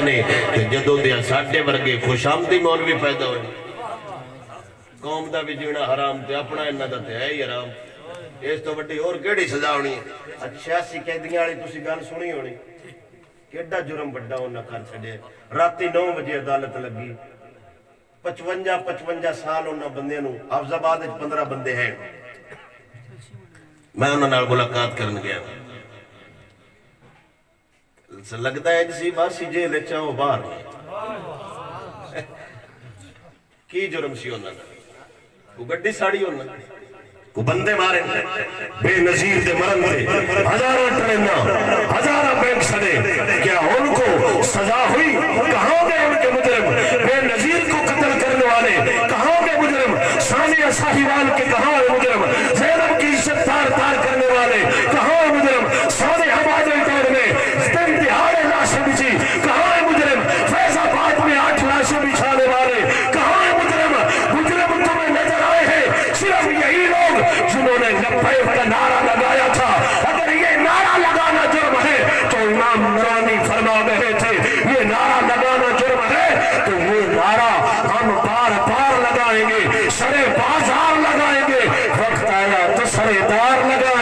کہ جدوں دیا ساڈے ورگے خوشامدی مولوی پیدا ہوئے قوم دا بھی جینا حرام تے اپنا انہاں دا تے ہے ہی حرام اس تو بڑی اور کیڑی سزا ہونی ہے اچھا سی قیدیاں والی تسی گل سنی ہونی کیڈا جرم بڑا انہاں کر چھڈیا راتی 9 بجے عدالت لگی 55 سال انہاں بندے نو حافظ آباد وچ 15 بندے ہیں میں انہاں نال ملاقات کرن گیا لگتا ہے جسی باسی جیل چاہو باہر کی جرم سی ہونا کو گڈی ساڑی ہونا کو بندے مارے بے نظیر دے مرن دے ہزارہ ٹرینہ ہزارہ بینک سڑے کیا ان کو سزا ہوئی کہاں گئے ان کے مجرم بے نظیر کو قتل کرنے والے کہاں گئے مجرم ثانیہ صاحبان کے کہاں ہے مجرم زینب کی عزت تار تار کرنے والے کہاں ہے مجرم سارے آباد دور میں دن دہاڑے لاشیں بچھی کہاں ہے مجرم فیض آباد میں 8 لاشیں بچھانے والے کہاں ہے مجرم مجرم تمہیں نظر آئے ہیں صرف یہی لوگ جنہوں نے لبیک کا نعرہ لگایا تھا اگر یہ نعرہ لگانا جرم ہے تو امام نورانی فرما رہے تھے یہ نعرہ لگانا جرم ہے تو یہ نعرہ ہم بار بار لگائیں گے سرے بازار لگائیں گے وقت آیا تو سرے دار لگائیں